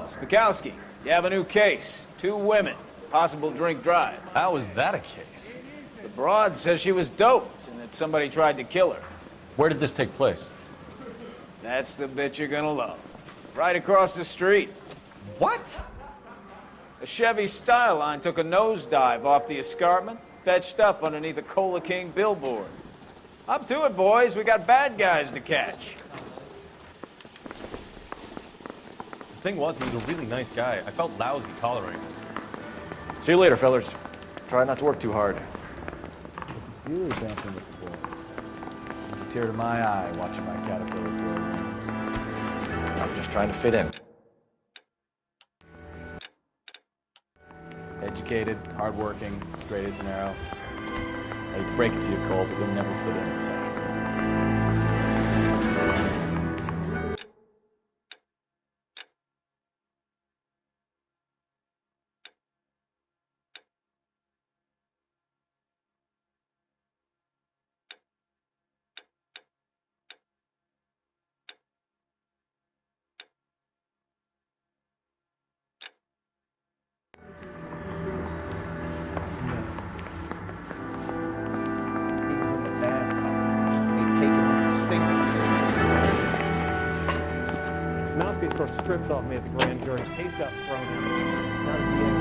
Phelps, Bukowski, you have a new case. 2 women, possible drink drive. How is that a case? The broad says she was doped and that somebody tried to kill her. Where did this take place? That's the bit you're gonna love. Right across the street. What? A Chevy Styline took a nosedive off the escarpment, fetched up underneath a Cola King billboard. Up to it, boys. We got bad guys to catch. The thing was, he was a really nice guy. I felt lousy tolerating him. See you later, fellers. Try not to work too hard. Really dancing with the boys. There's a tear to my eye watching my caterpillar grow wings. I'm just trying to fit in. Educated, hardworking, straight as an arrow. I hate to break it to you, Cole, but you'll never fit in at Central. Mouthpiece broke strips off me at the grand jury. Case got thrown out. Not at the end.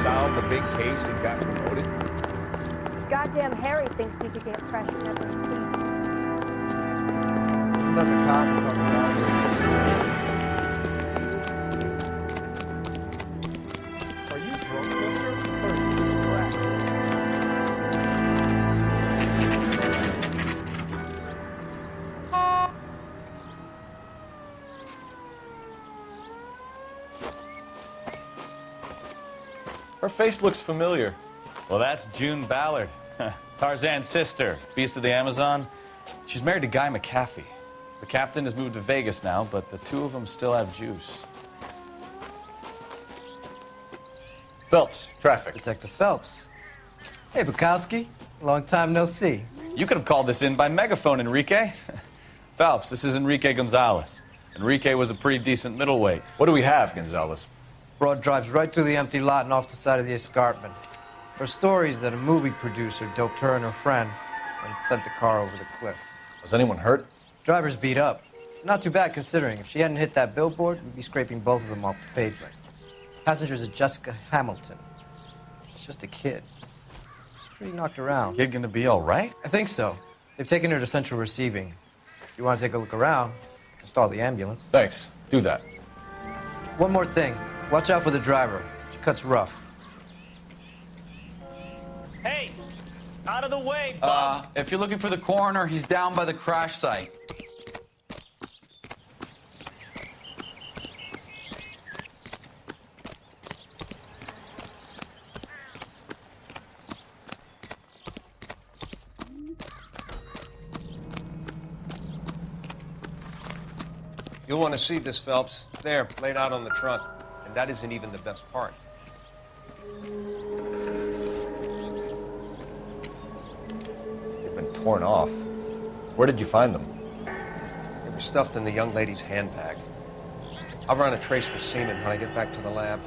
Solved the big case and got promoted. Goddamn Harry thinks he could get fresh and never clean. Isn't that the cop who comes down here? Are you drunk, mister? Or are you crack? Her face looks familiar. Well, that's June Ballard, Tarzan's sister, beast of the Amazon. She's married to Guy McAfee. The captain has moved to Vegas now, but the 2 of them still have juice. Phelps, traffic. Detective Phelps. Hey, Bukowski. Long time no see. You could have called this in by megaphone, Enrique. Phelps, this is Enrique Gonzalez. Enrique was a pretty decent middleweight. What do we have, Gonzalez? Broad drives right through the empty lot and off the side of the escarpment. Her story is that a movie producer doped her and her friend and sent the car over the cliff. Was anyone hurt? Driver's beat up. Not too bad considering. If she hadn't hit that billboard, we'd be scraping both of them off the pavement. Passenger's a Jessica Hamilton. She's just a kid. She's pretty knocked around. Kid gonna be all right? I think so. They've taken her to central receiving. If you want to take a look around, install the ambulance. Thanks. Do that. One more thing. Watch out for the driver. She cuts rough. Hey! Out of the way, If you're looking for the coroner, he's down by the crash site. You'll want to see this, Phelps. There, laid out on the trunk. And that isn't even the best part. They've been torn off. Where did you find them? They were stuffed in the young lady's handbag. I'll run a trace for semen when I get back to the lab.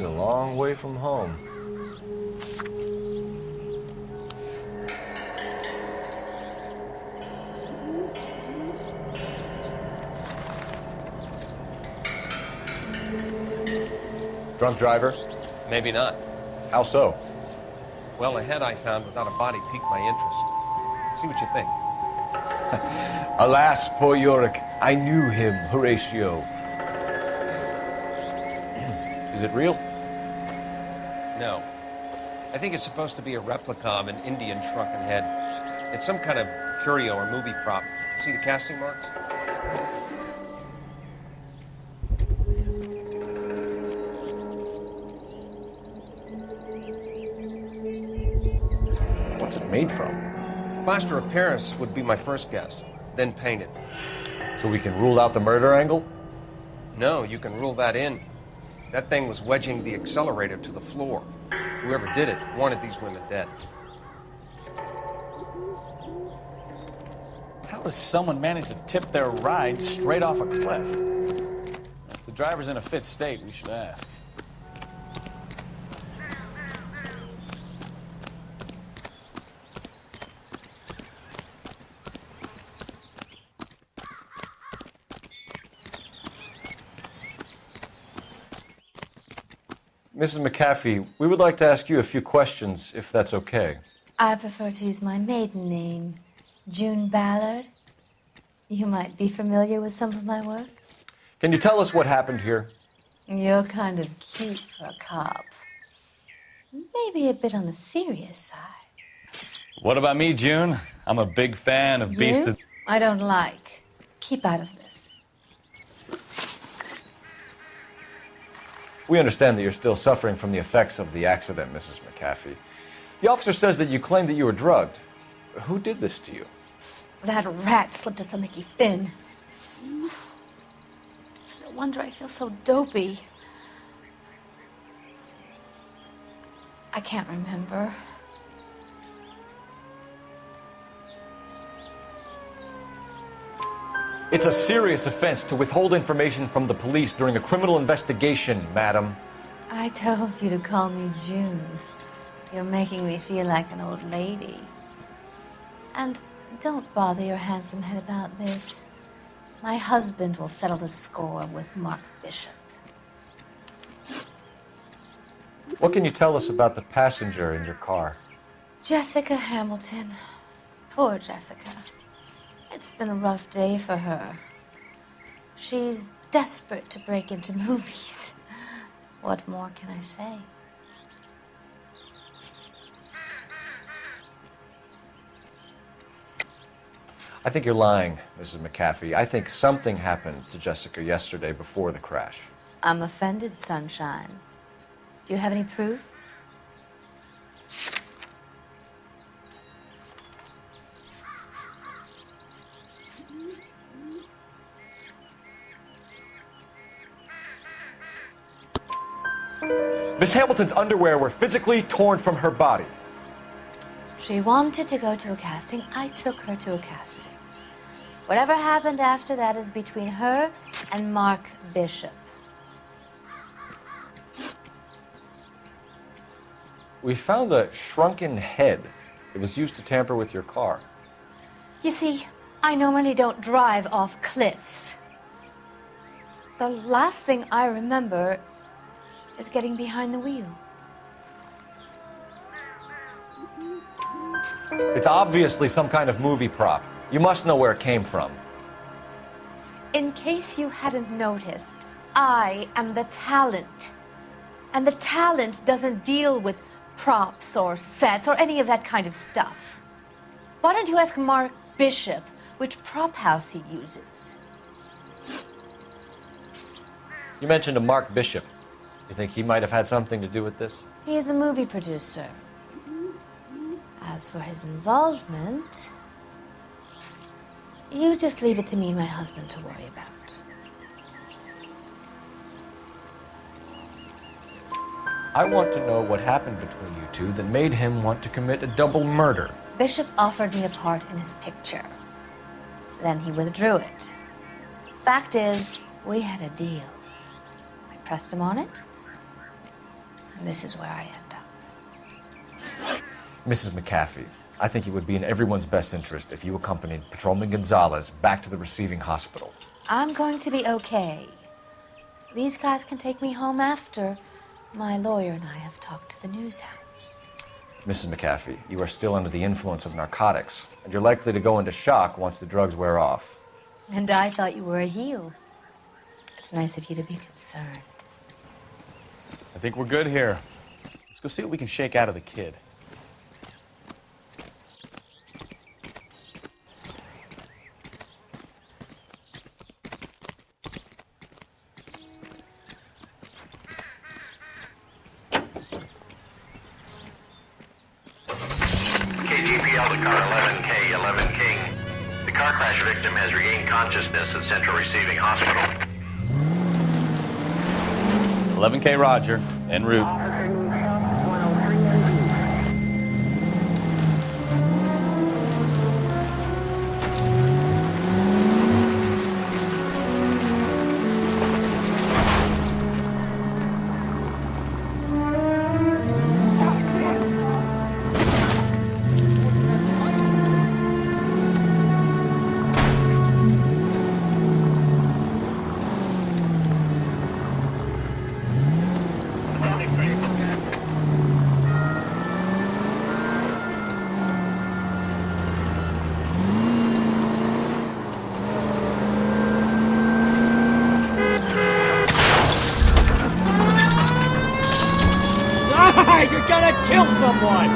a long way from home. Drunk driver? Maybe not. How so? Well, a head I found without a body piqued my interest. See what you think. Alas, poor Yorick, I knew him, Horatio. Is it real? No. I think it's supposed to be a replica of an Indian shrunken head. It's some kind of curio or movie prop. See the casting marks? What's it made from? Plaster of Paris would be my first guess, then painted. So we can rule out the murder angle? No, you can rule that in. That thing was wedging the accelerator to the floor. Whoever did it wanted these women dead. How does someone manage to tip their ride straight off a cliff? If the driver's in a fit state, we should ask. Mrs. McAfee, we would like to ask you a few questions, if that's okay. I prefer to use my maiden name, June Ballard. You might be familiar with some of my work. Can you tell us what happened here? You're kind of cute for a cop. Maybe a bit on the serious side. What about me, June? I'm a big fan of Beast of... I don't like. Keep out of this. We understand that you're still suffering from the effects of the accident, Mrs. McAfee. The officer says that you claimed that you were drugged. Who did this to you? That rat slipped us a Mickey Finn. It's no wonder I feel so dopey. I can't remember. It's a serious offense to withhold information from the police during a criminal investigation, madam. I told you to call me June. You're making me feel like an old lady. And don't bother your handsome head about this. My husband will settle the score with Mark Bishop. What can you tell us about the passenger in your car? Jessica Hamilton. Poor Jessica. It's been a rough day for her. She's desperate to break into movies. What more can I say? I think you're lying, Mrs. McAfee. I think something happened to Jessica yesterday before the crash. I'm offended, Sunshine. Do you have any proof? Miss Hamilton's underwear were physically torn from her body. She wanted to go to a casting. I took her to a casting. Whatever happened after that is between her and Mark Bishop. We found a shrunken head. It was used to tamper with your car. You see, I normally don't drive off cliffs. The last thing I remember is getting behind the wheel. It's obviously some kind of movie prop. You must know where it came from. In case you hadn't noticed, I am the talent. And the talent doesn't deal with props or sets or any of that kind of stuff. Why don't you ask Mark Bishop which prop house he uses? You mentioned a Mark Bishop. You think he might have had something to do with this? He is a movie producer. As for his involvement, you just leave it to me and my husband to worry about. I want to know what happened between you two that made him want to commit a double murder. Bishop offered me a part in his picture. Then he withdrew it. Fact is, we had a deal. I pressed him on it, And this is where I end up. Mrs. McAfee, I think it would be in everyone's best interest if you accompanied Patrolman Gonzalez back to the receiving hospital. I'm going to be okay. These guys can take me home after my lawyer and I have talked to the news hounds. Mrs. McAfee, you are still under the influence of narcotics, and you're likely to go into shock once the drugs wear off. And I thought you were a heel. It's nice of you to be concerned. I think we're good here. Let's go see what we can shake out of the kid. KGPL to car 11K, 11 King. The car crash victim has regained consciousness at Central Receiving Hospital. 11K Roger, en route. You're gonna kill someone!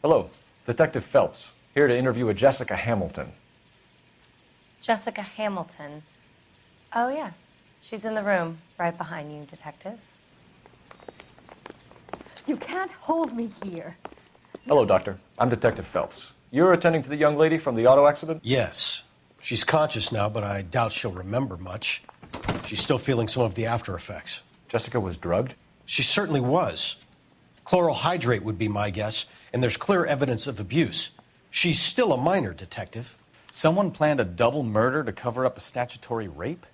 Hello, Detective Phelps, here to interview a Jessica Hamilton. Jessica Hamilton. Oh, yes. She's in the room, right behind you, Detective. You can't hold me here. Hello, Doctor. I'm Detective Phelps. You're attending to the young lady from the auto accident? Yes. She's conscious now, but I doubt she'll remember much. She's still feeling some of the after effects. Jessica was drugged? She certainly was. Chloral hydrate would be my guess, and there's clear evidence of abuse. She's still a minor, Detective. Someone planned a double murder to cover up a statutory rape?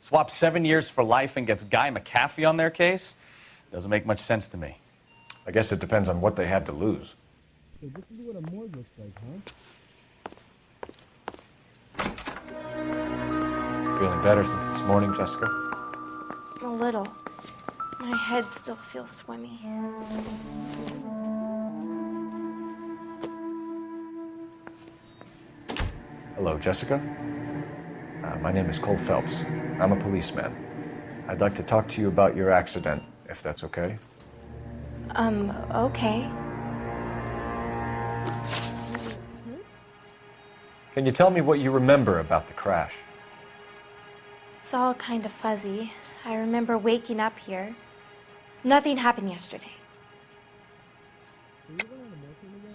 Swap 7 years for life and gets Guy McAfee on their case? Doesn't make much sense to me. I guess it depends on what they had to lose. So this is what a morgue looks like, huh? Feeling better since this morning, Jessica? A little. My head still feels swimmy. Hello, Jessica. My name is Cole Phelps. I'm a policeman. I'd like to talk to you about your accident, if that's okay. Okay. Can you tell me what you remember about the crash? It's all kind of fuzzy. I remember waking up here. Nothing happened yesterday.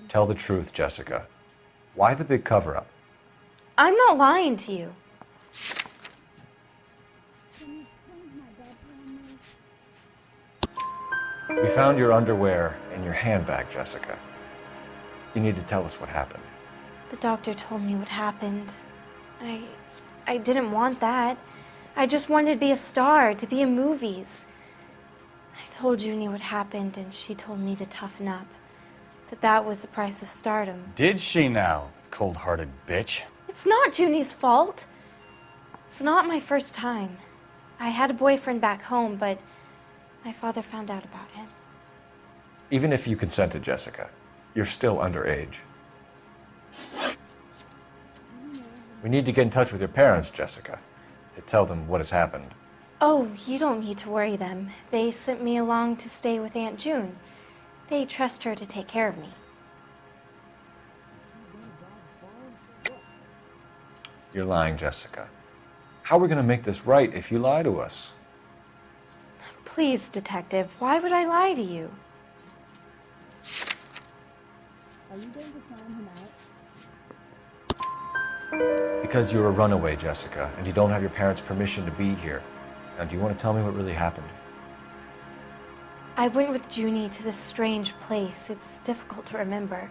Tell the truth, Jessica. Why the big cover-up? I'm not lying to you. We found your underwear in your handbag, Jessica. You need to tell us what happened. The doctor told me what happened. I didn't want that. I just wanted to be a star, to be in movies. I told Junie what happened, and she told me to toughen up. That was the price of stardom. Did she now, cold-hearted bitch? It's not Junie's fault. It's not my first time. I had a boyfriend back home, but my father found out about him. Even if you consented, Jessica, you're still underage. We need to get in touch with your parents, Jessica, to tell them what has happened. Oh, you don't need to worry them. They sent me along to stay with Aunt June. They trust her to take care of me. You're lying, Jessica. How are we going to make this right if you lie to us? Please, Detective, why would I lie to you? Are you going to find him out? Because you're a runaway, Jessica, and you don't have your parents' permission to be here. Now, do you want to tell me what really happened? I went with Junie to this strange place. It's difficult to remember.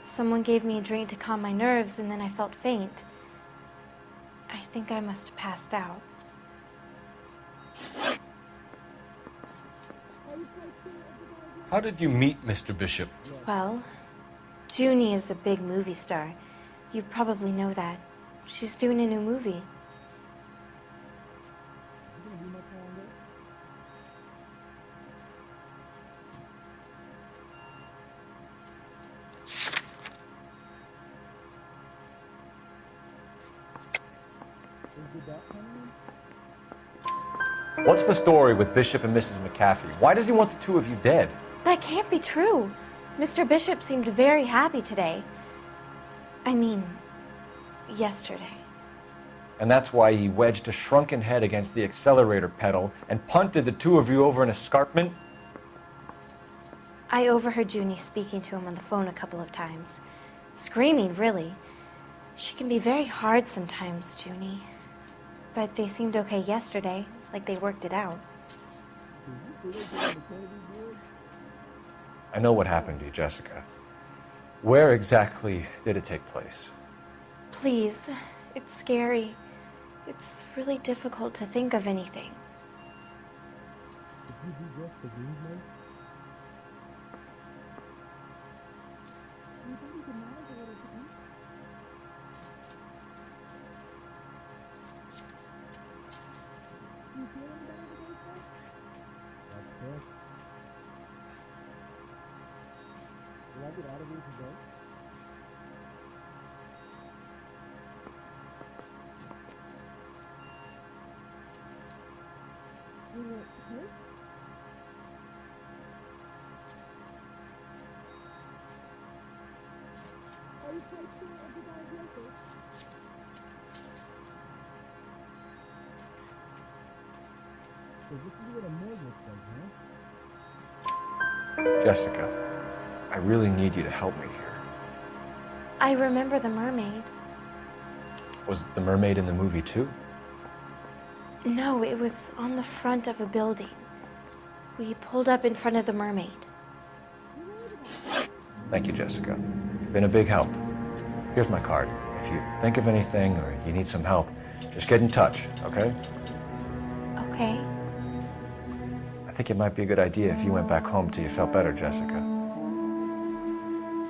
Someone gave me a drink to calm my nerves, and then I felt faint. I think I must have passed out. How did you meet Mr. Bishop? Well, Junie is a big movie star. You probably know that. She's doing a new movie. What's the story with Bishop and Mrs. McAfee? Why does he want the two of you dead? That can't be true. Mr. Bishop seemed very happy today. I mean, yesterday. And that's why he wedged a shrunken head against the accelerator pedal and punted the two of you over an escarpment? I overheard Junie speaking to him on the phone a couple of times. Screaming, really. She can be very hard sometimes, Junie. But they seemed okay yesterday, like they worked it out. I know what happened to you, Jessica. Where exactly did it take place? Please, it's scary. It's really difficult to think of anything. Will I get out of here today? Are you quite sure of the diagnosis? So this is what a morgue looks like, huh? Jessica, I really need you to help me here. I remember the mermaid. Was the mermaid in the movie too? No, it was on the front of a building. We pulled up in front of the mermaid. Thank you, Jessica. You've been a big help. Here's my card. If you think of anything or you need some help, just get in touch, okay? Okay. I think it might be a good idea if you went back home till you felt better, Jessica.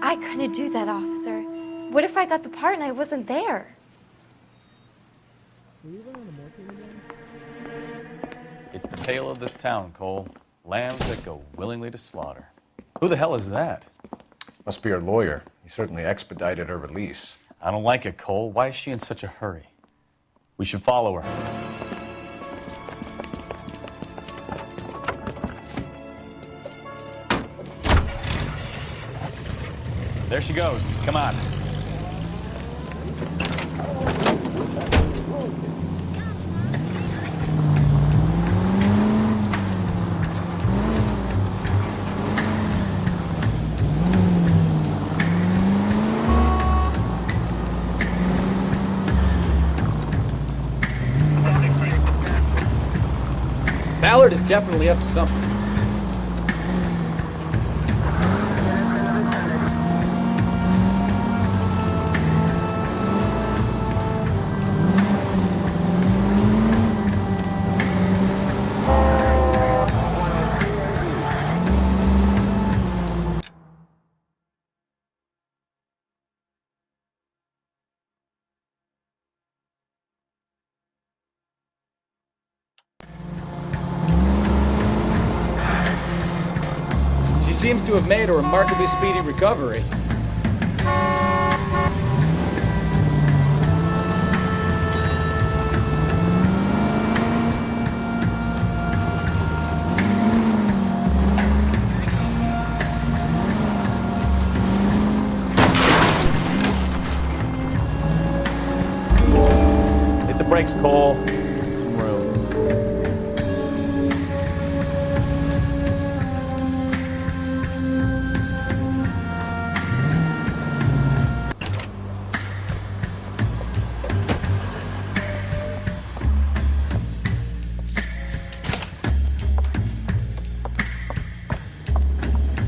I couldn't do that, officer. What if I got the part and I wasn't there? It's the tale of this town, Cole. Lambs that go willingly to slaughter. Who the hell is that? Must be her lawyer. He certainly expedited her release. I don't like it, Cole. Why is she in such a hurry? We should follow her. There she goes. Come on. Ballard is definitely up to something. Seems to have made a remarkably speedy recovery. Hit the brakes, Cole. Some room.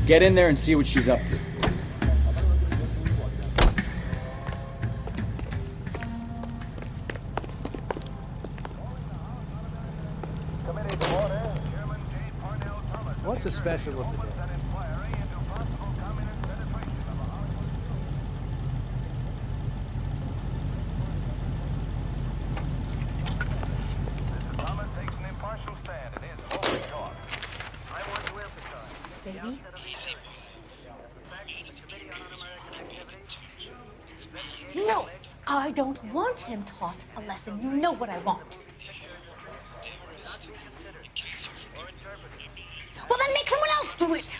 Get in there and see what she's up to. What's so special with the day? Baby? No, I don't want him taught a lesson. You know what I want. Well, then make someone else do it.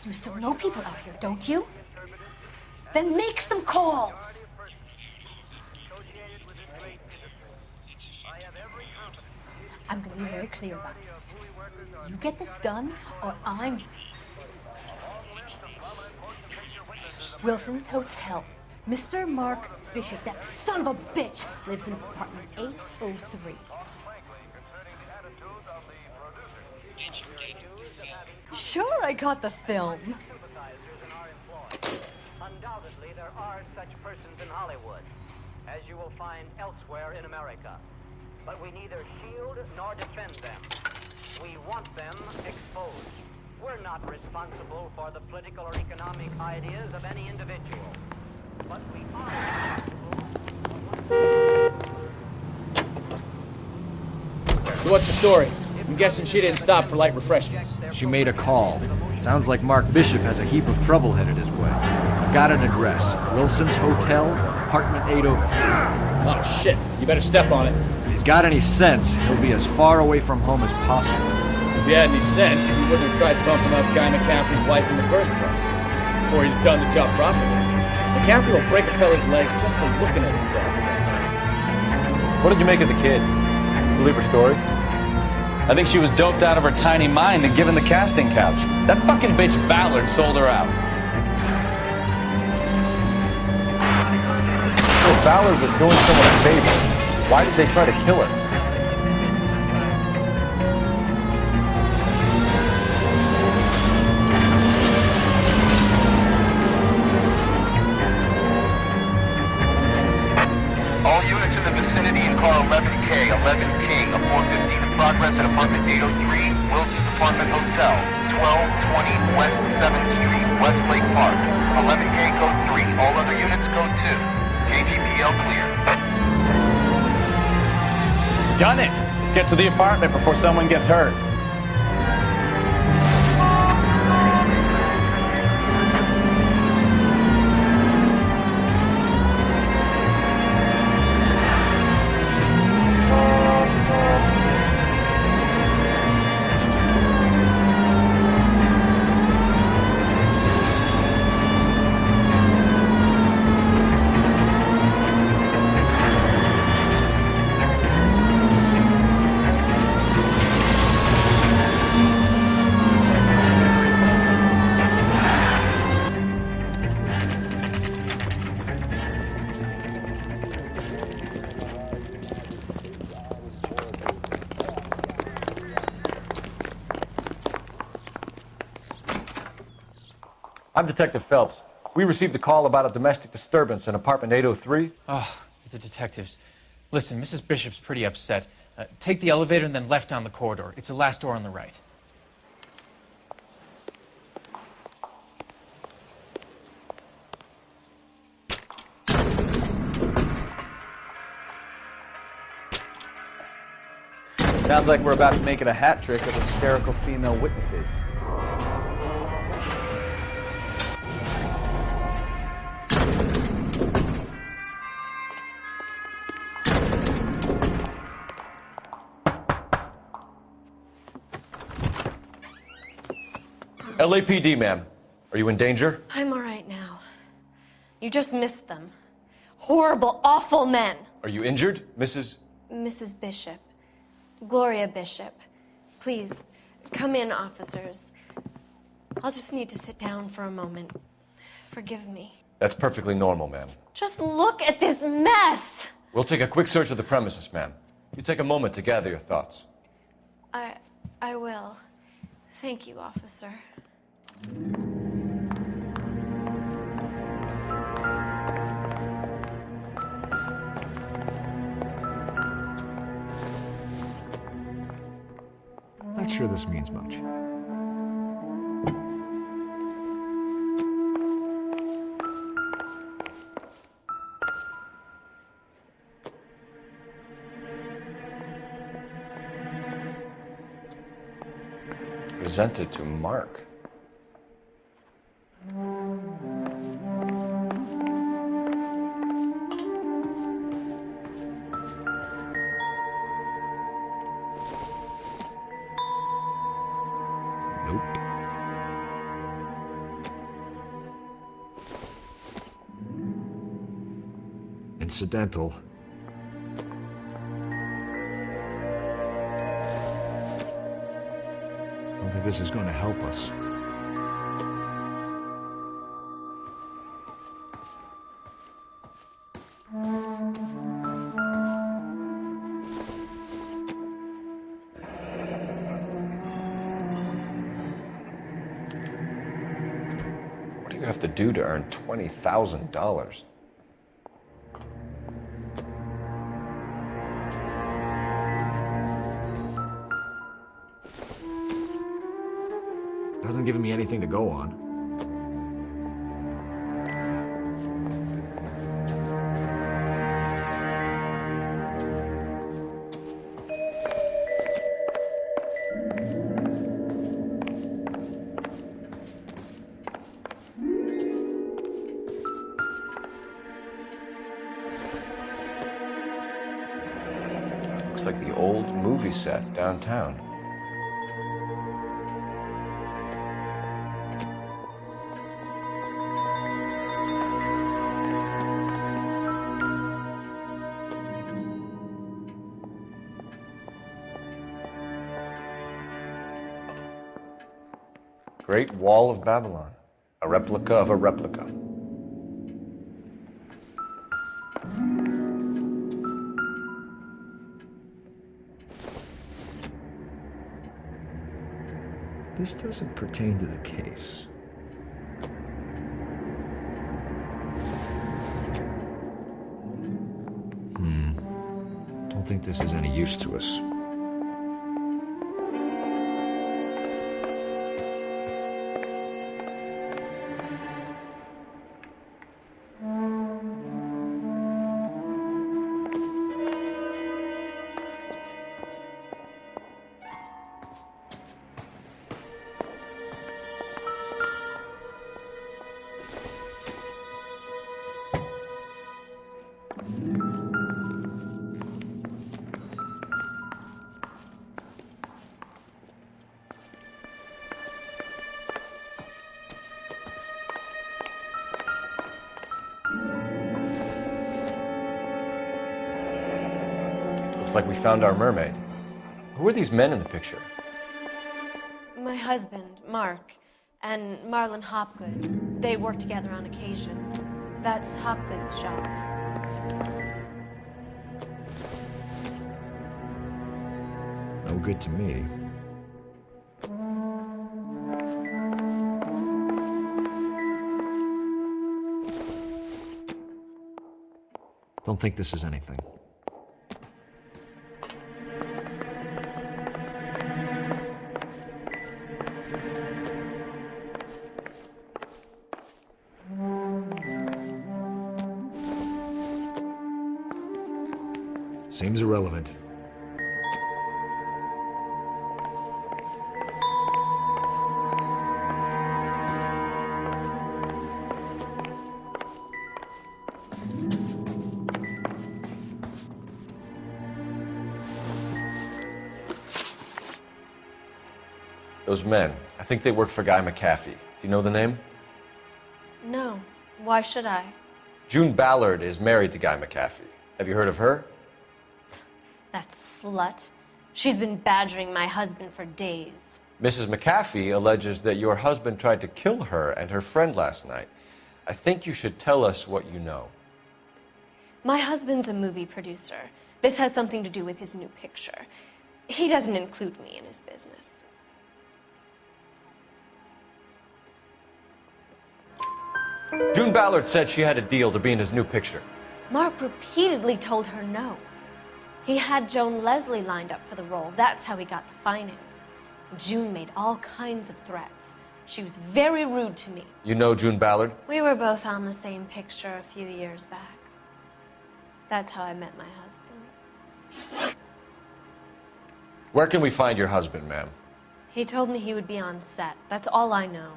You still know people out here, don't you? Then make some calls. I'm going to be very clear about this. You get this done, or I'm... Wilson's Hotel. Mr. Mark Bishop, that son of a bitch, lives in apartment 803. Sure, I got the film. Undoubtedly, there are such persons in Hollywood, as you will find elsewhere in America. But we neither shield nor defend them. We want them exposed. We're not responsible for the political or economic ideas of any individual. But we are. So what's the story? I'm guessing she didn't stop for light refreshments. She made a call. Sounds like Mark Bishop has a heap of trouble headed his way. I've got an address. Wilson's Hotel, apartment 803. Oh shit, you better step on it. If he's got any sense, he'll be as far away from home as possible. If he had any sense, he wouldn't have tried to bumping off Guy McCaffrey's wife in the first place. Or he'd have done the job properly. McCaffrey will break a fella's legs just for looking at his dog. What did you make of the kid? Believe her story? I think she was doped out of her tiny mind and given the casting couch. That fucking bitch Ballard sold her out. So Ballard was doing someone a favor. Why did they try to kill her? All units in the vicinity in car 11K, 11 King, a 415 in progress at apartment 803, Wilson's Apartment Hotel, 1220 West 7th Street, Westlake Park. 11K code 3, all other units code 2. KGPL clear. Done it! Let's get to the apartment before someone gets hurt. I'm Detective Phelps. We received a call about a domestic disturbance in apartment 803. Oh, the detectives. Listen, Mrs. Bishop's pretty upset. Take the elevator and then left down the corridor. It's the last door on the right. Sounds like we're about to make it a hat trick of hysterical female witnesses. LAPD, ma'am. Are you in danger? I'm all right now. You just missed them. Horrible, awful men. Are you injured, Mrs.? Mrs. Bishop. Gloria Bishop. Please, come in, officers. I'll just need to sit down for a moment. Forgive me. That's perfectly normal, ma'am. Just look at this mess! We'll take a quick search of the premises, ma'am. You take a moment to gather your thoughts. I will. Thank you, officer. sure this means much. Presented to Mark. Nope. Incidental. I don't think this is going to help us. What do you have to do to earn $20,000? Hasn't given me anything to go on. Looks like the old movie set downtown. Great Wall of Babylon, a replica of a replica. This doesn't pertain to the case. Don't think this is any use to us. Like we found our mermaid. Who are these men in the picture? My husband, Mark, and Marlon Hopgood. They work together on occasion. That's Hopgood's shop. No good to me. Don't think this is anything. Seems irrelevant. Those men, I think they work for Guy McAfee. Do you know the name? No. Why should I? June Ballard is married to Guy McAfee. Have you heard of her? That slut. She's been badgering my husband for days. Mrs. McAfee alleges that your husband tried to kill her and her friend last night. I think you should tell us what you know. My husband's a movie producer. This has something to do with his new picture. He doesn't include me in his business. June Ballard said she had a deal to be in his new picture. Mark repeatedly told her no. He had Joan Leslie lined up for the role. That's how he got the finance. June made all kinds of threats. She was very rude to me. You know June Ballard? We were both on the same picture a few years back. That's how I met my husband. Where can we find your husband, ma'am? He told me he would be on set. That's all I know.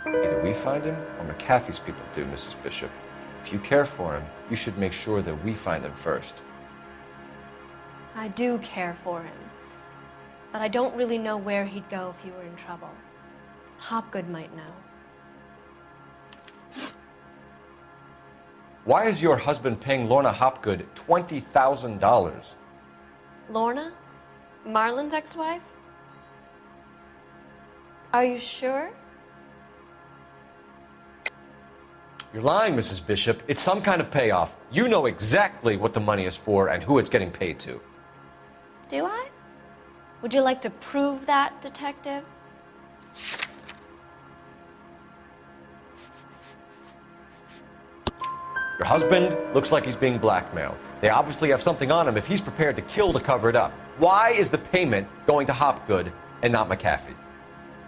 Either we find him or McAfee's people do, Mrs. Bishop. If you care for him, you should make sure that we find him first. I do care for him, but I don't really know where he'd go if he were in trouble. Hopgood might know. Why is your husband paying Lorna Hopgood $20,000? Lorna? Marlon's ex-wife? Are you sure? You're lying, Mrs. Bishop. It's some kind of payoff. You know exactly what the money is for and who it's getting paid to. Do I? Would you like to prove that, Detective? Your husband looks like he's being blackmailed. They obviously have something on him if he's prepared to kill to cover it up. Why is the payment going to Hopgood and not McAfee?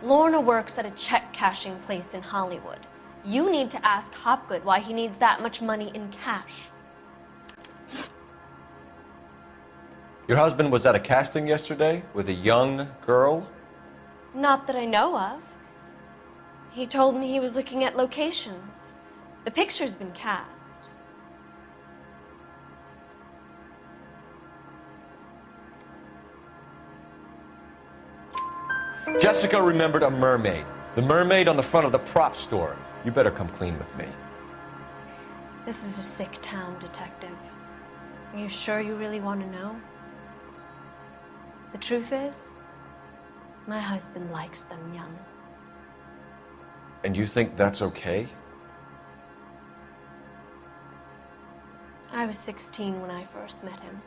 Lorna works at a check-cashing place in Hollywood. You need to ask Hopgood why he needs that much money in cash. Your husband was at a casting yesterday with a young girl? Not that I know of. He told me he was looking at locations. The picture's been cast. Jessica remembered a mermaid. The mermaid on the front of the prop store. You better come clean with me. This is a sick town, Detective. Are you sure you really want to know? The truth is, my husband likes them young. And you think that's okay? I was 16 when I first met him.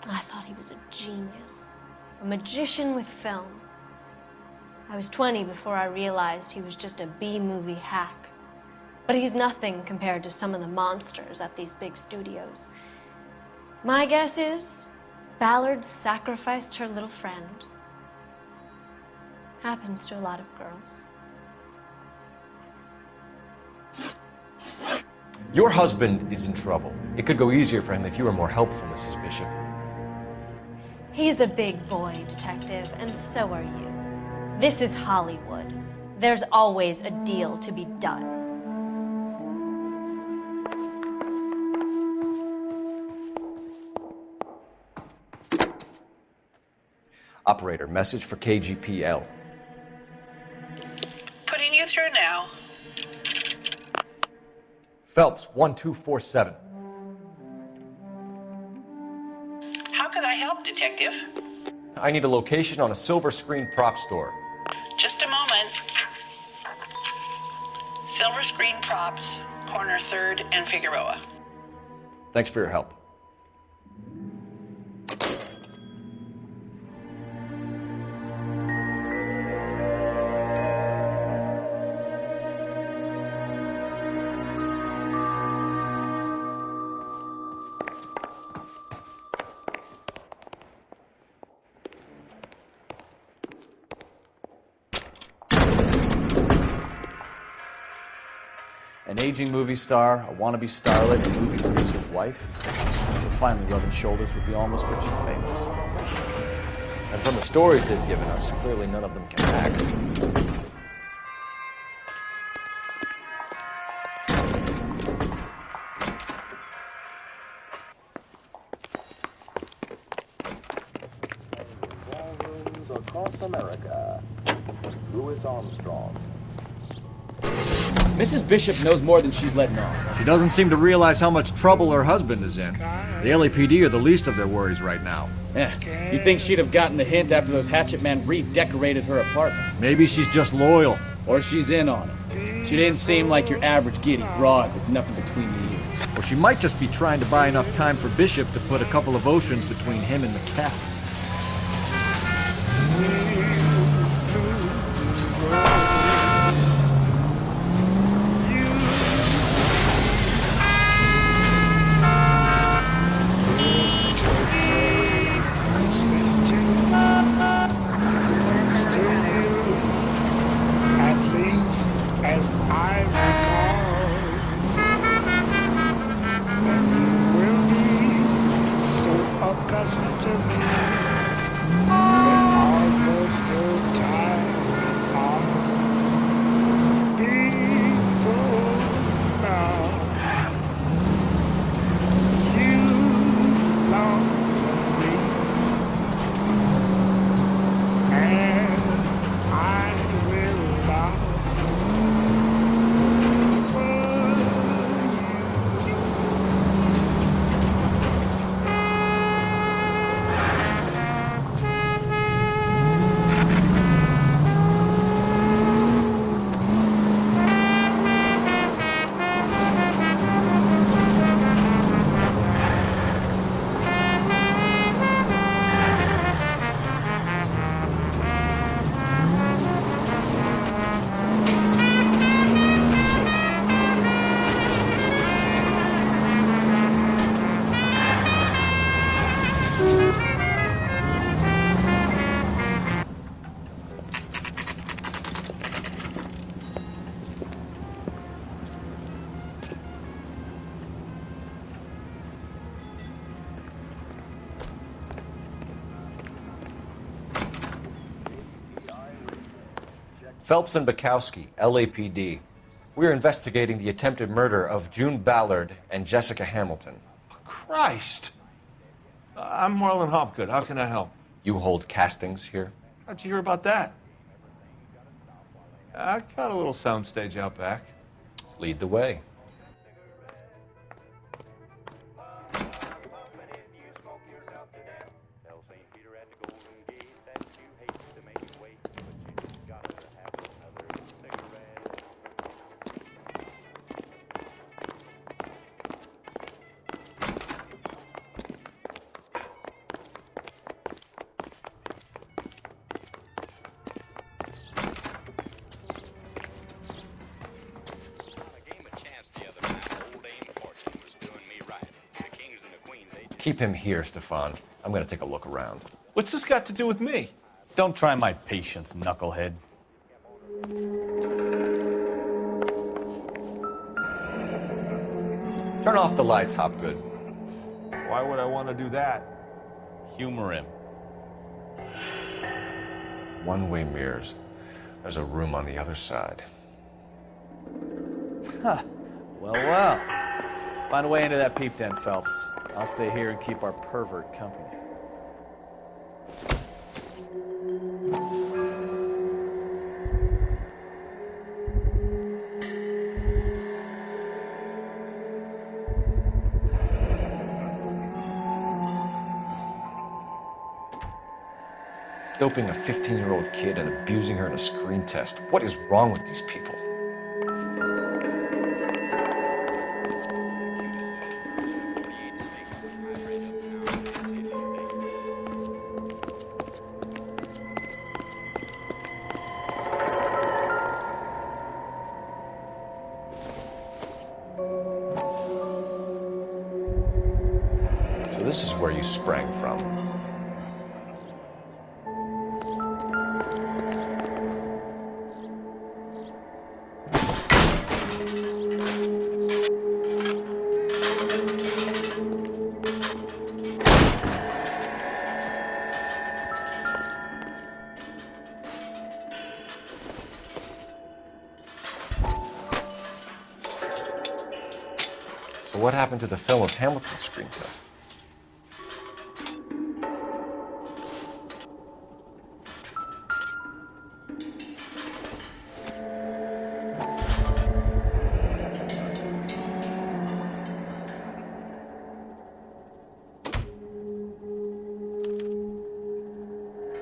I thought he was a genius, a magician with film. I was 20 before I realized he was just a B-movie hack. But he's nothing compared to some of the monsters at these big studios. My guess is Ballard sacrificed her little friend. Happens to a lot of girls. Your husband is in trouble. It could go easier for him if you were more helpful, Mrs. Bishop. He's a big boy, Detective, and so are you. This is Hollywood. There's always a deal to be done. Operator, message for KGPL. Putting you through now. Phelps, 1247. How could I help, Detective? I need a location on a silver screen prop store. Just a moment. Silver Screen Props, corner 3rd and Figueroa. Thanks for your help. An aging movie star, a wannabe starlet, and movie producer's wife. We're finally rubbing shoulders with the almost rich and famous. And from the stories they've given us, clearly none of them can act. Ballrooms across America. Louis Armstrong. Mrs. Bishop knows more than she's letting on. She doesn't seem to realize how much trouble her husband is in. The LAPD are the least of their worries right now. You'd think she'd have gotten the hint after those hatchet men redecorated her apartment. Maybe she's just loyal. Or she's in on it. She didn't seem like your average giddy broad with nothing between the ears. Or she might just be trying to buy enough time for Bishop to put a couple of oceans between him and McAfee. You Phelps and Bukowski, LAPD. We're investigating the attempted murder of June Ballard and Jessica Hamilton. Christ! I'm Marlon Hopgood. How can I help? You hold castings here? How'd you hear about that? I got a little soundstage out back. Lead the way. Keep him here, Stefan. I'm gonna take a look around. What's this got to do with me? Don't try my patience, knucklehead. Turn off the lights, Hopgood. Why would I want to do that? Humor him. One-way mirrors. There's a room on the other side. Huh. Well. Find a way into that peep den, Phelps. I'll stay here and keep our pervert company. Doping a 15-year-old kid and abusing her in a screen test. What is wrong with these people? So this is where you sprang from. So what happened to the film of Hamilton's screen test?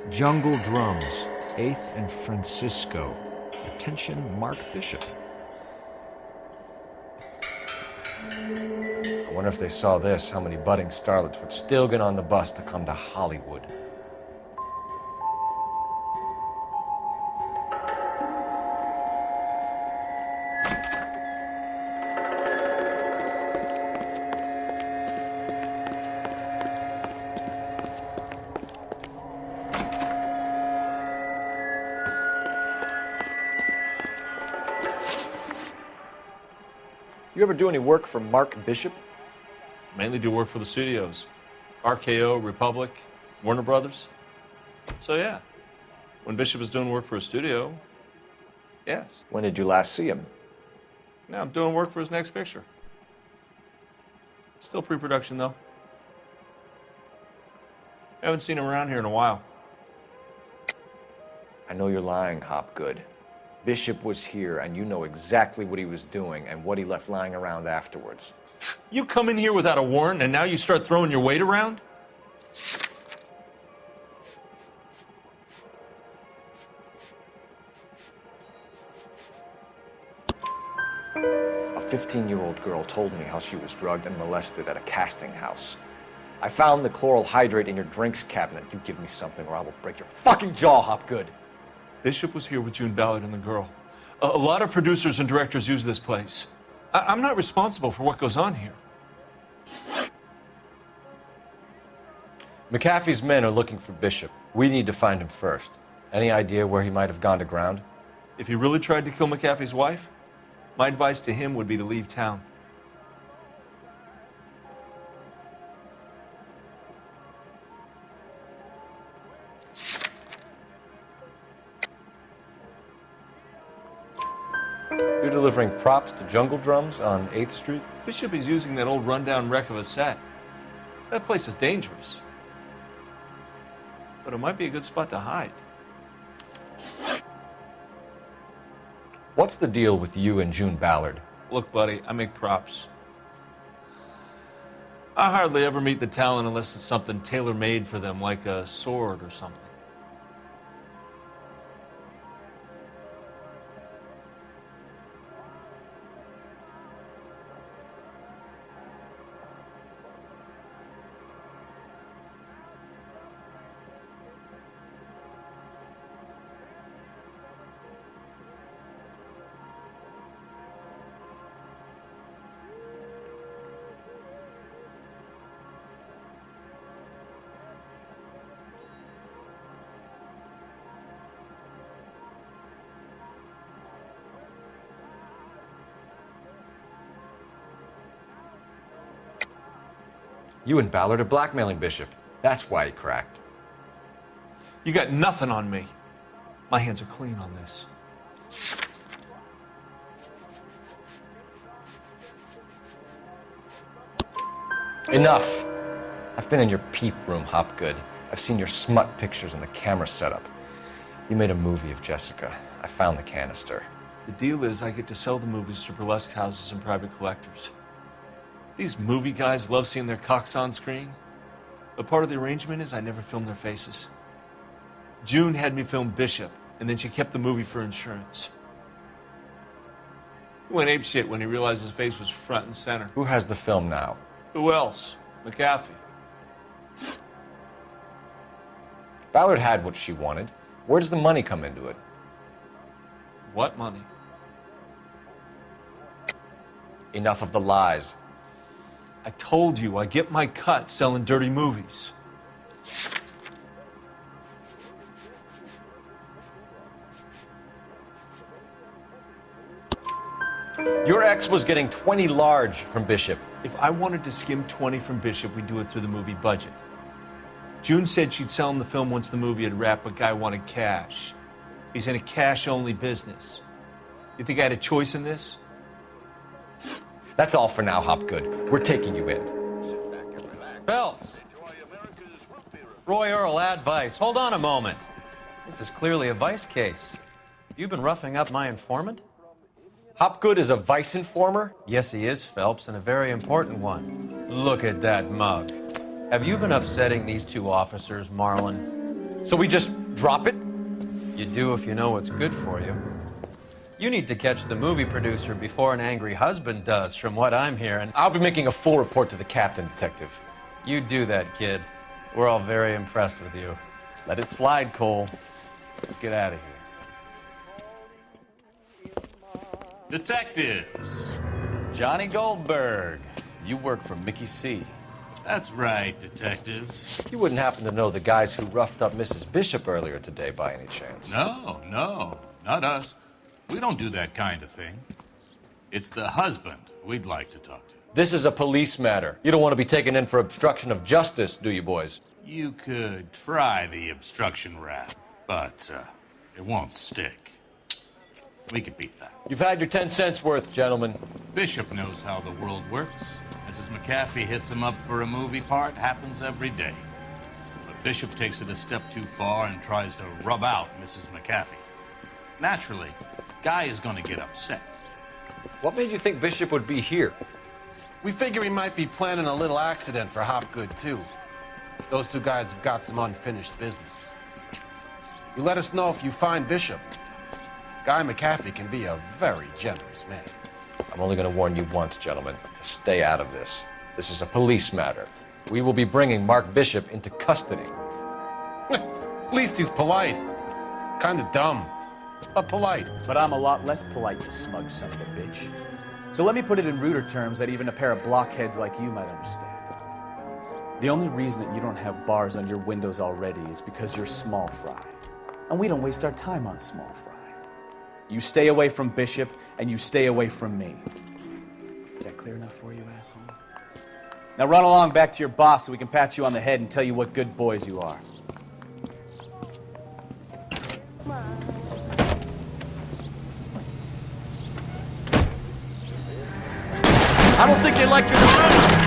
Jungle Drums, 8th and Francisco. Attention, Mark Bishop. I wonder if they saw this, how many budding starlets would still get on the bus to come to Hollywood. You ever do any work for Mark Bishop? Mainly do work for the studios. RKO, Republic, Warner Brothers. So yeah, when Bishop is doing work for a studio, yes. When did you last see him? Now I'm doing work for his next picture. Still pre-production though. Haven't seen him around here in a while. I know you're lying, Hopgood. Bishop was here, and you know exactly what he was doing and what he left lying around afterwards. You come in here without a warrant, and now you start throwing your weight around? A 15-year-old girl told me how she was drugged and molested at a casting house. I found the chloral hydrate in your drinks cabinet. You give me something or I will break your fucking jaw, Hopgood. Bishop was here with June Ballard and the girl. A lot of producers and directors use this place. I'm not responsible for what goes on here. McAfee's men are looking for Bishop. We need to find him first. Any idea where he might have gone to ground? If he really tried to kill McAfee's wife, my advice to him would be to leave town. You're delivering props to Jungle Drums on 8th Street? Bishop is using that old rundown wreck of a set. That place is dangerous. But it might be a good spot to hide. What's the deal with you and June Ballard? Look, buddy, I make props. I hardly ever meet the talent unless it's something tailor-made for them, like a sword or something. You and Ballard are blackmailing Bishop. That's why he cracked. You got nothing on me. My hands are clean on this. Enough. I've been in your peep room, Hopgood. I've seen your smut pictures and the camera setup. You made a movie of Jessica. I found the canister. The deal is I get to sell the movies to burlesque houses and private collectors. These movie guys love seeing their cocks on screen. But part of the arrangement is I never film their faces. June had me film Bishop, and then she kept the movie for insurance. He went apeshit when he realized his face was front and center. Who has the film now? Who else? McAfee. Ballard had what she wanted. Where does the money come into it? What money? Enough of the lies. I told you I get my cut selling dirty movies. Your ex was getting 20 large from Bishop. If I wanted to skim 20 from Bishop, we'd do it through the movie budget. June said she'd sell him the film once the movie had wrapped, but Guy wanted cash. He's in a cash-only business. You think I had a choice in this? That's all for now, Hopgood. We're taking you in. Phelps! Roy Earl, ad vice. Hold on a moment. This is clearly a vice case. You've been roughing up my informant? Hopgood is a vice informer? Yes, he is, Phelps, and a very important one. Look at that mug. Have you been upsetting these two officers, Marlin? So we just drop it? You do if you know what's good for you. You need to catch the movie producer before an angry husband does, from what I'm hearing. I'll be making a full report to the captain, Detective. You do that, kid. We're all very impressed with you. Let it slide, Cole. Let's get out of here. Detectives. Johnny Goldberg. You work for Mickey C. That's right, detectives. You wouldn't happen to know the guys who roughed up Mrs. Bishop earlier today by any chance? No, not us. We don't do that kind of thing. It's the husband we'd like to talk to. This is a police matter. You don't want to be taken in for obstruction of justice, do you, boys? You could try the obstruction rap, but it won't stick. We could beat that. You've had your 10 cents worth, gentlemen. Bishop knows how the world works. Mrs. McAfee hits him up for a movie part. Happens every day. But Bishop takes it a step too far and tries to rub out Mrs. McAfee. Naturally, Guy is going to get upset. What made you think Bishop would be here? We figure he might be planning a little accident for Hopgood, too. Those two guys have got some unfinished business. You let us know if you find Bishop. Guy McAfee can be a very generous man. I'm only going to warn you once, gentlemen, to stay out of this. This is a police matter. We will be bringing Mark Bishop into custody. At least he's polite. Kind of dumb, but polite. But I'm a lot less polite, you smug son of a bitch. So let me put it in ruder terms that even a pair of blockheads like you might understand. The only reason that you don't have bars on your windows already is because you're small fry. And we don't waste our time on small fry. You stay away from Bishop, and you stay away from me. Is that clear enough for you, asshole? Now run along back to your boss so we can pat you on the head and tell you what good boys you are. I don't think they like your around.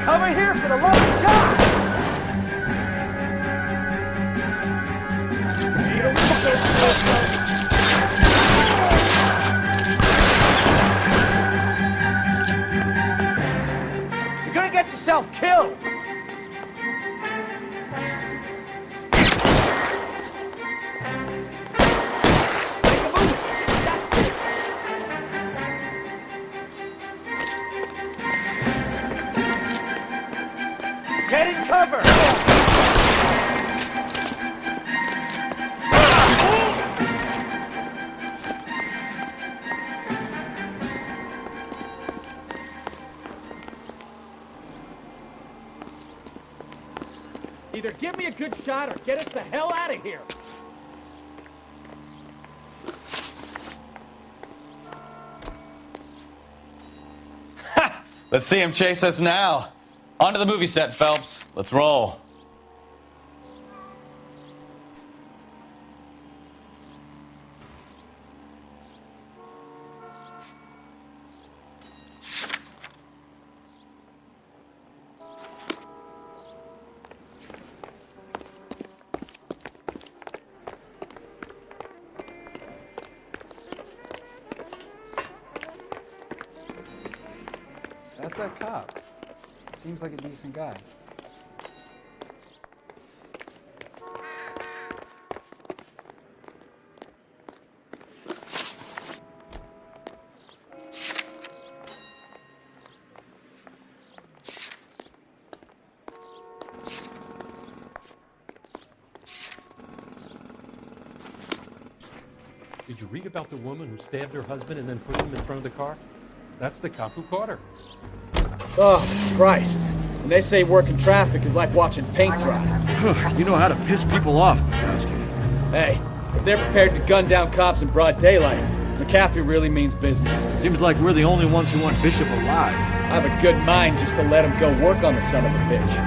Cover here for the love of God! You're gonna get yourself killed! Get in cover! Either give me a good shot or get us the hell out of here! Let's see him chase us now. Onto the movie set, Phelps. Let's roll. That's that cop. Seems like a decent guy. Did you read about the woman who stabbed her husband and then pushed him in front of the car? That's the cop who caught her. Oh, Christ. When they say working traffic is like watching paint dry. You know how to piss people off, Mikowski. Hey, if they're prepared to gun down cops in broad daylight, McAfee really means business. Seems like we're the only ones who want Bishop alive. I have a good mind just to let him go work on the son of a bitch.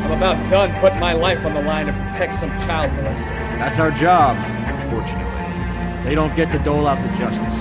I'm about done putting my life on the line to protect some child molester. That's our job, unfortunately. They don't get to dole out the justice.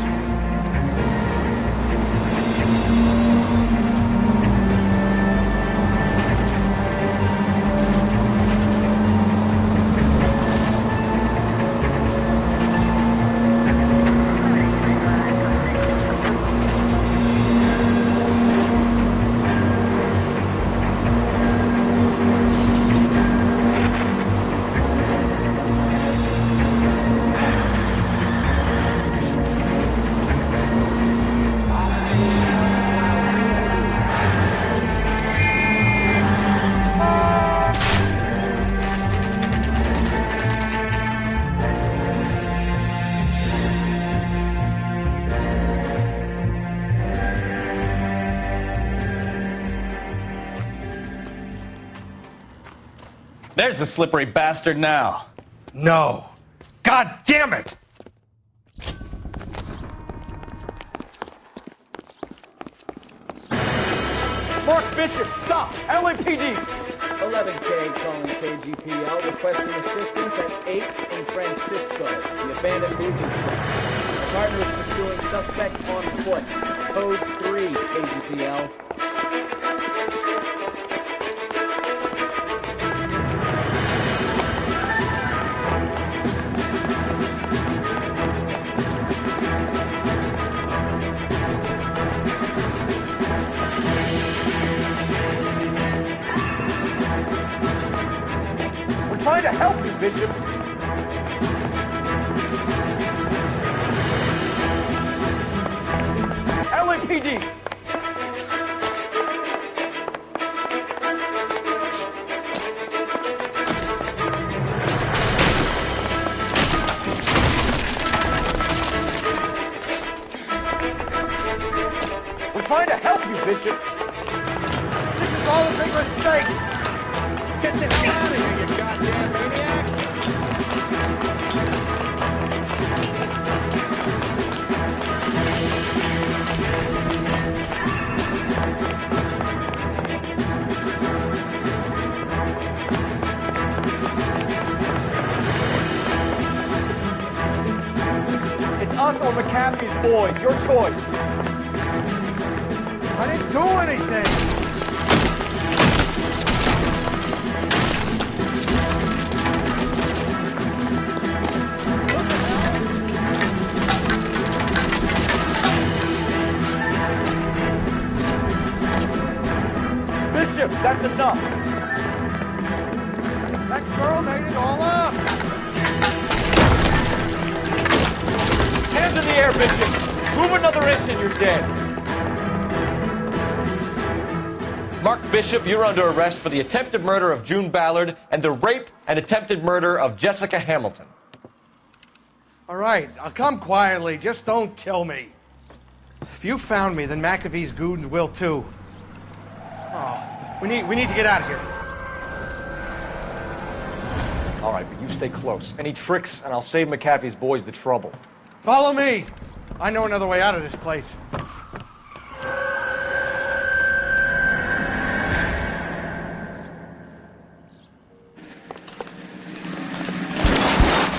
There's the slippery bastard now. No. God damn it! Mark Bishop, stop! LAPD! 11K calling KGPL, requesting assistance at 8 in Francisco, the abandoned movie set. The partner is pursuing suspect on foot. Code 3, KGPL. Trying to help you, Bishop. LAPD! We're trying to help you, Bishop. Get the hell out of here, you goddamn maniac! It's us or McCaffrey's boys. Your choice. I didn't do anything! Bishop, that's enough. That girl made it all up! Hands in the air, Bishop. Move another inch and you're dead. Mark Bishop, you're under arrest for the attempted murder of June Ballard and the rape and attempted murder of Jessica Hamilton. All right, I'll come quietly. Just don't kill me. If you found me, then McAfee's goons will too. Oh, we need to get out of here. All right, but you stay close. Any tricks, and I'll save McAfee's boys the trouble. Follow me. I know another way out of this place.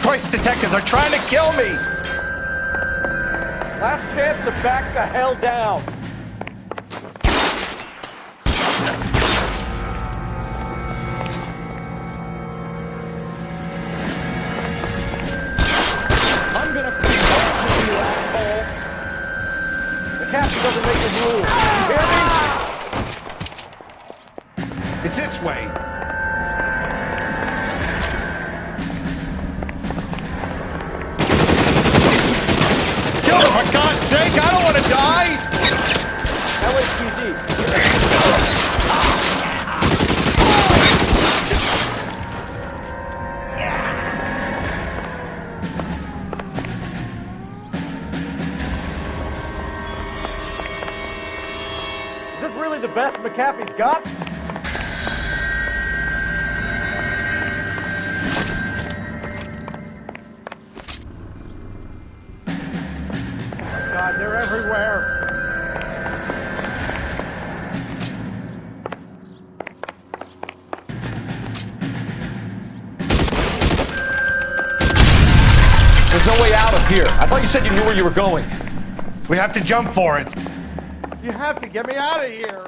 Christ, detectives, they're trying to kill me! Last chance to back the hell down. I'm gonna put you, asshole. McCaffrey doesn't make the rules. You hear me? It's this way. Kill him, for God's sake! I don't want to die! LAPD. Is this really the best McAfee's got? God, they're everywhere. There's no way out of here. I thought you said you knew where you were going. We have to jump for it. You have to get me out of here.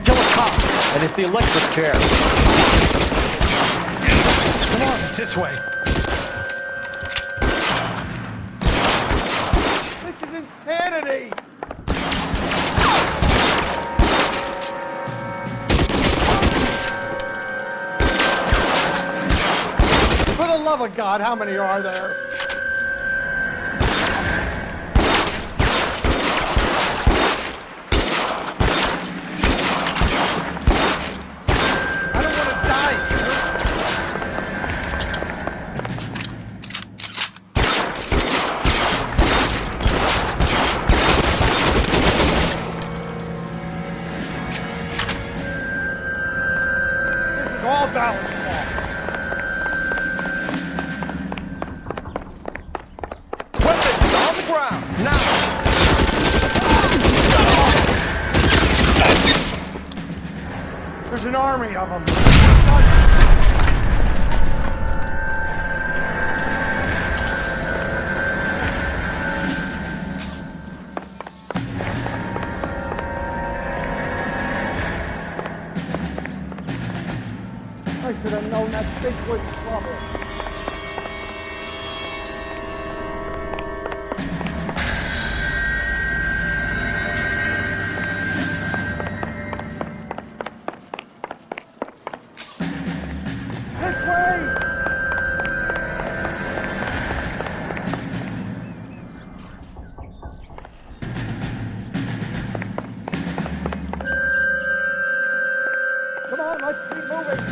Kill a cop, and it's the electric chair. Come on, it's this way. This is insanity! For the love of God, how many are there? I don't want to die here. This is all Ballard's fault. Weapons on the ground, now! There's an army of them. I should have known that thing was trouble. This way! Come on, let's keep moving!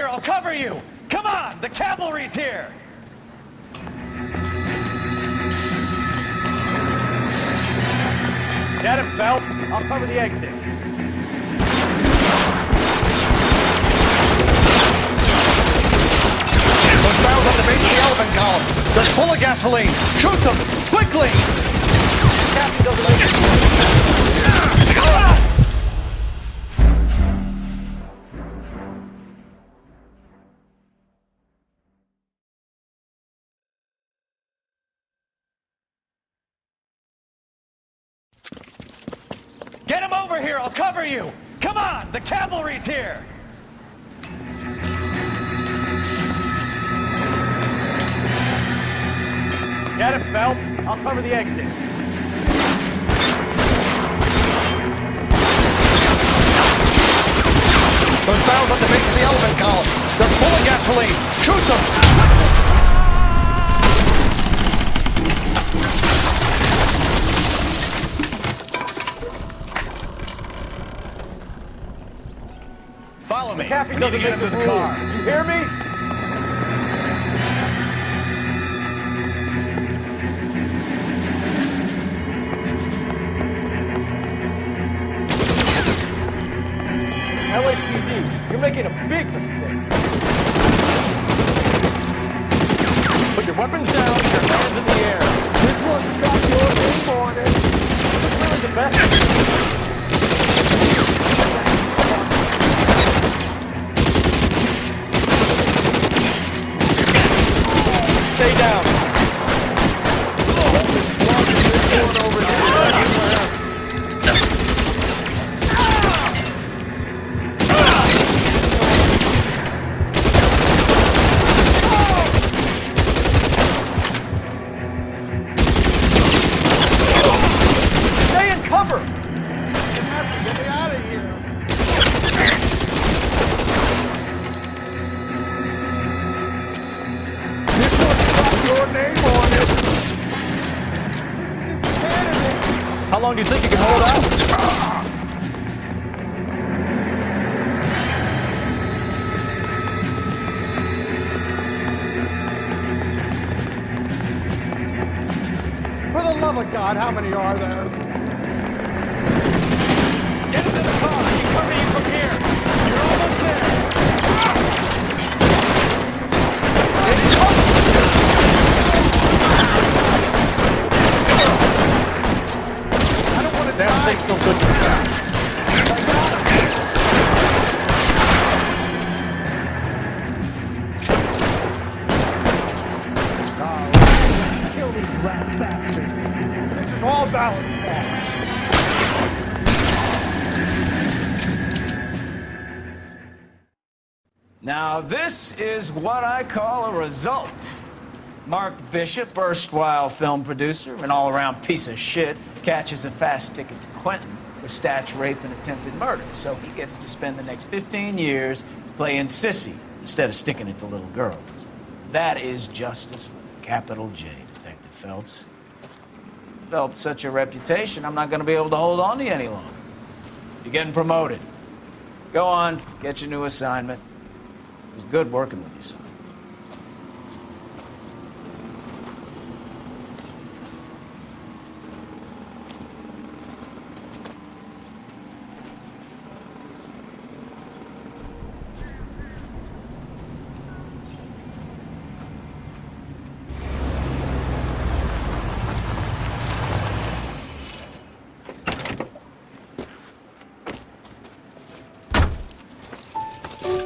here, I'll cover you! Come on, the cavalry's here! Get him, Phelps. I'll cover the exit. Those barrels on the base of the elephant column. They're full of gasoline. Shoot them! Quickly! Get him over here, I'll cover you! Come on, the cavalry's here! Get him, Phelps. I'll cover the exit. Those barrels at the base of the elephant column. They're full of gasoline. Shoot them! Follow me. McAfee We need doesn't to get him make to a the move. car. You hear me? LAPD, you're making a big mistake. Put your weapons down, your hands in the air. This one's got your name on it. It's really the best. Stay down. Stay in cover. Get me out of here. This one's got your name on it. How long do you think you can hold out? For the love of God, how many are there? Get into the car. I can cover you from here. You're almost there. I don't want to die. That thing's no good to me. Kill these rat bastards. This is all Ballard's fault. Now, this is what I call a result. Mark Bishop, erstwhile film producer, an all-around piece of shit, catches a fast ticket to Quentin for statch rape and attempted murder. So he gets to spend the next 15 years playing sissy instead of sticking it to little girls. That is justice with a capital J, Detective Phelps. Developed such a reputation, I'm not going to be able to hold on to you any longer. You're getting promoted. Go on, get your new assignment. It was good working with you, son.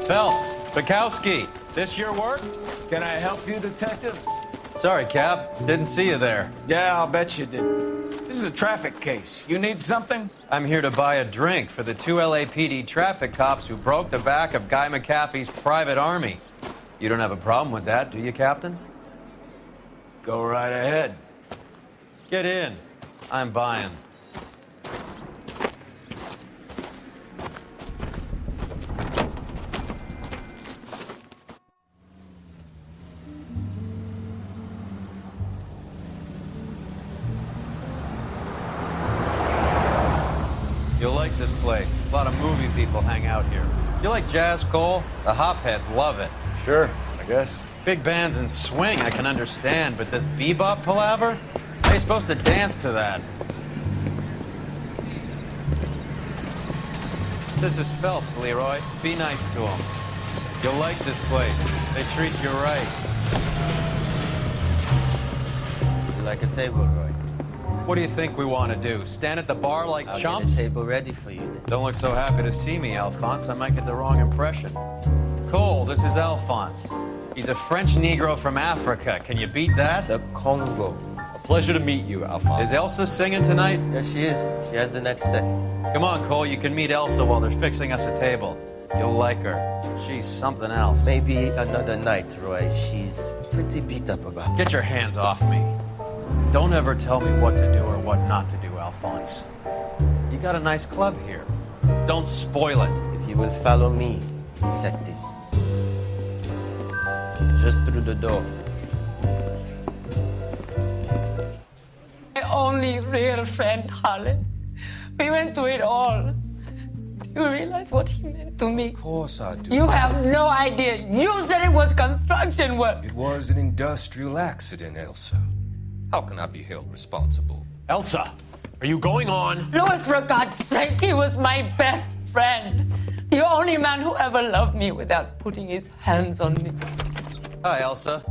Phelps, Bukowski, this your work? Can I help you, Detective? Sorry, Cap. Didn't see you there. Yeah, I'll bet you didn't. This is a traffic case. You need something? I'm here to buy a drink for the 2 LAPD traffic cops who broke the back of Guy McAfee's private army. You don't have a problem with that, do you, Captain? Go right ahead. Get in. I'm buying. You'll like this place. A lot of movie people hang out here. You like jazz, Cole? The hopheads love it. Sure, I guess. Big bands and swing I can understand, but this bebop palaver? How are you supposed to dance to that? This is Phelps, Leroy. Be nice to him. You'll like this place. They treat you right. You like a table, Roy? What do you think we want to do? Stand at the bar like chumps? Get a table ready for you then. Don't look so happy to see me, Alphonse. I might get the wrong impression. Cole, this is Alphonse. He's a French Negro from Africa. Can you beat that? The Congo. A pleasure to meet you, Alphonse. Is Elsa singing tonight? Yes, she is. She has the next set. Come on, Cole. You can meet Elsa while they're fixing us a table. You'll like her. She's something else. Maybe another night, Roy. She's pretty beat up about it. Get your hands off me. Don't ever tell me what to do or what not to do, Alphonse. You got a nice club here. Don't spoil it. If you will follow me, detectives. Just through the door. My only real friend, Harlan. We went through it all. Do you realize what he meant to me? Of course I do. You have no idea. You said it was construction work. It was an industrial accident, Elsa. How can I be held responsible? Elsa, are you going on? Louis, for God's sake, he was my best friend. The only man who ever loved me without putting his hands on me. Hi, Elsa.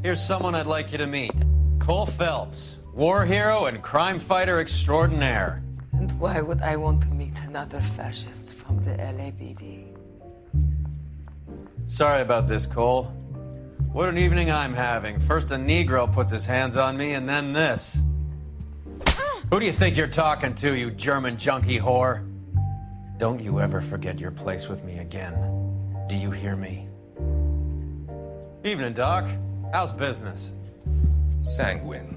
Here's someone I'd like you to meet. Cole Phelps, war hero and crime fighter extraordinaire. And why would I want to meet another fascist from the LAPD? Sorry about this, Cole. What an evening I'm having. First a Negro puts his hands on me, and then this. Who do you think you're talking to, you German junkie whore? Don't you ever forget your place with me again. Do you hear me? Evening, Doc. How's business? Sanguine.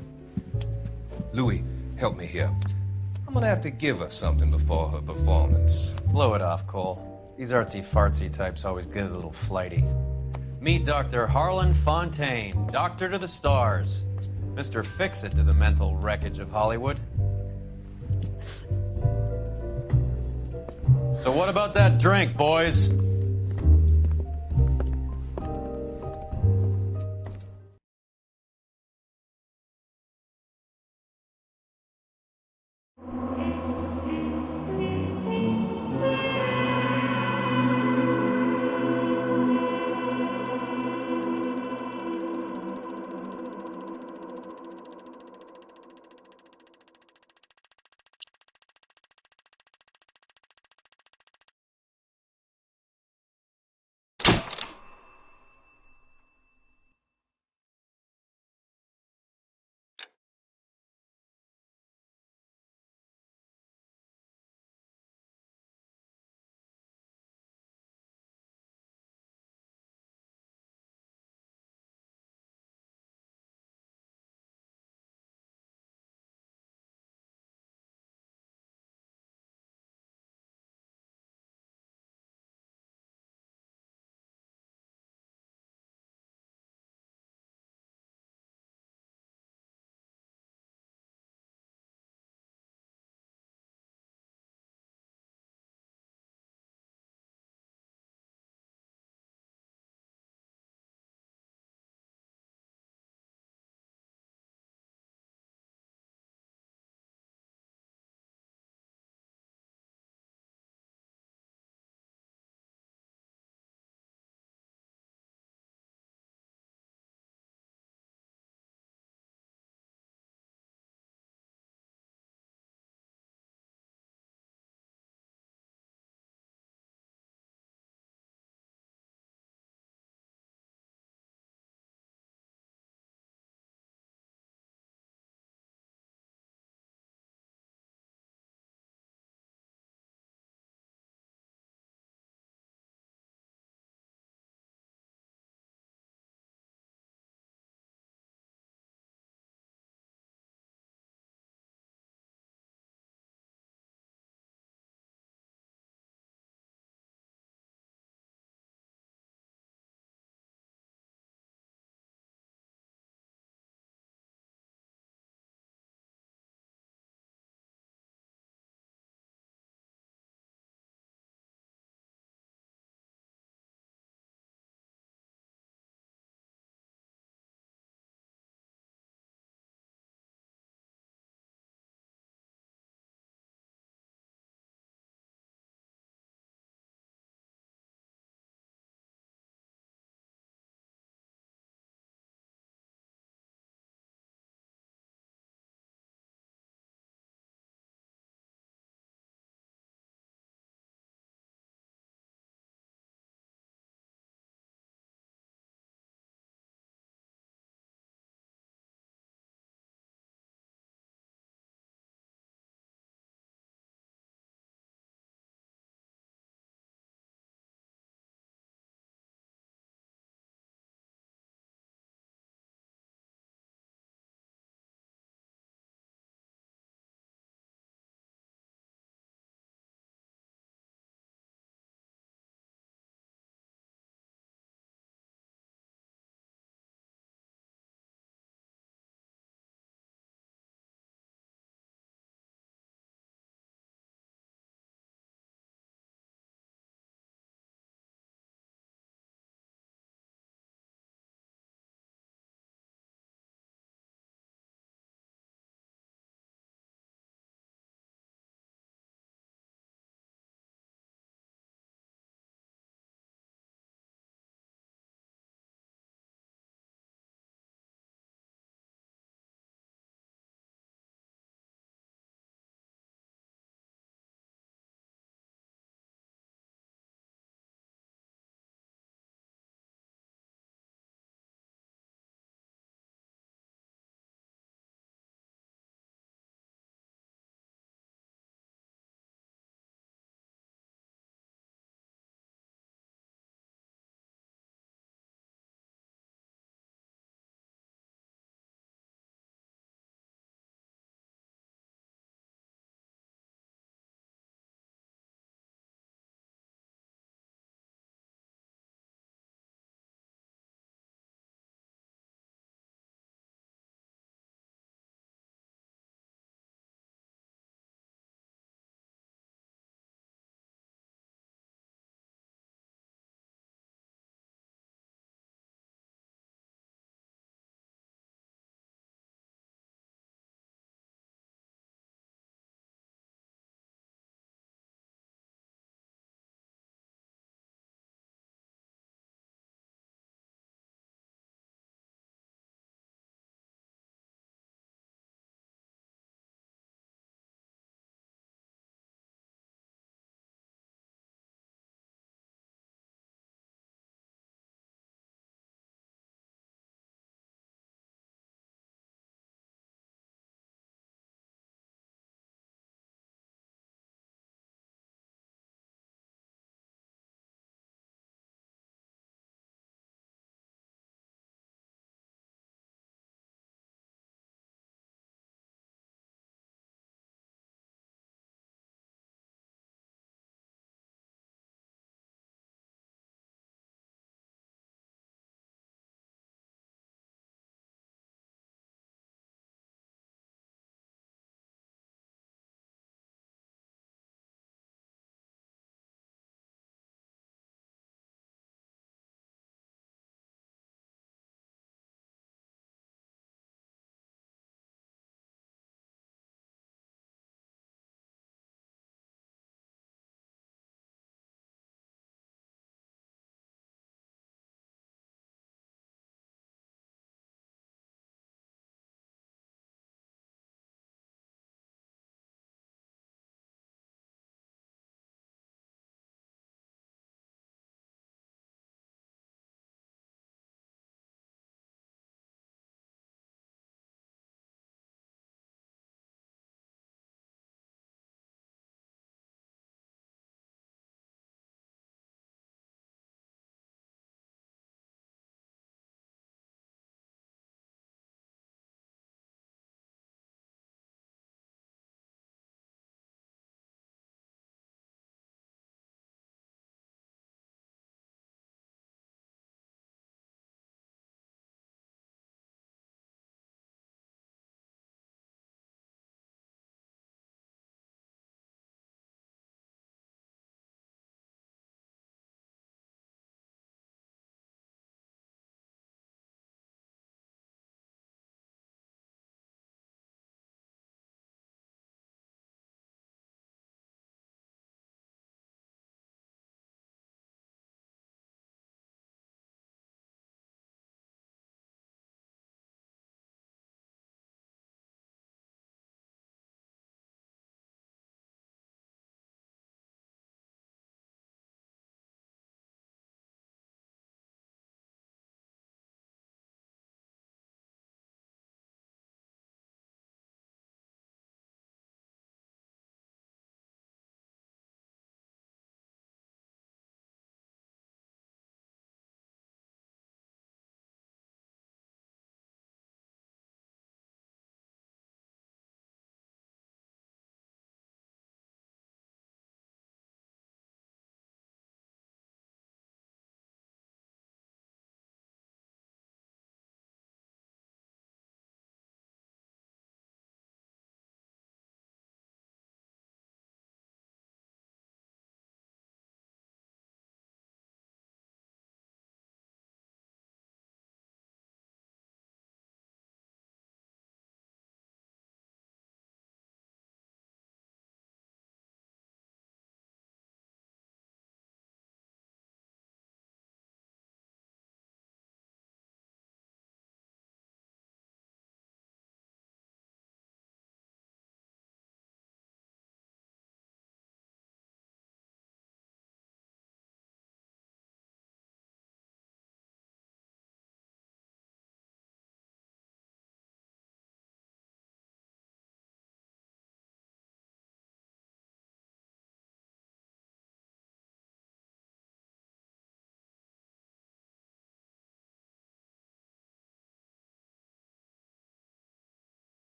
Louis, help me here. I'm gonna have to give her something before her performance. Blow it off, Cole. These artsy-fartsy types always get a little flighty. Meet Dr. Harlan Fontaine, doctor to the stars. Mr. Fix-It to the mental wreckage of Hollywood. So what about that drink, boys?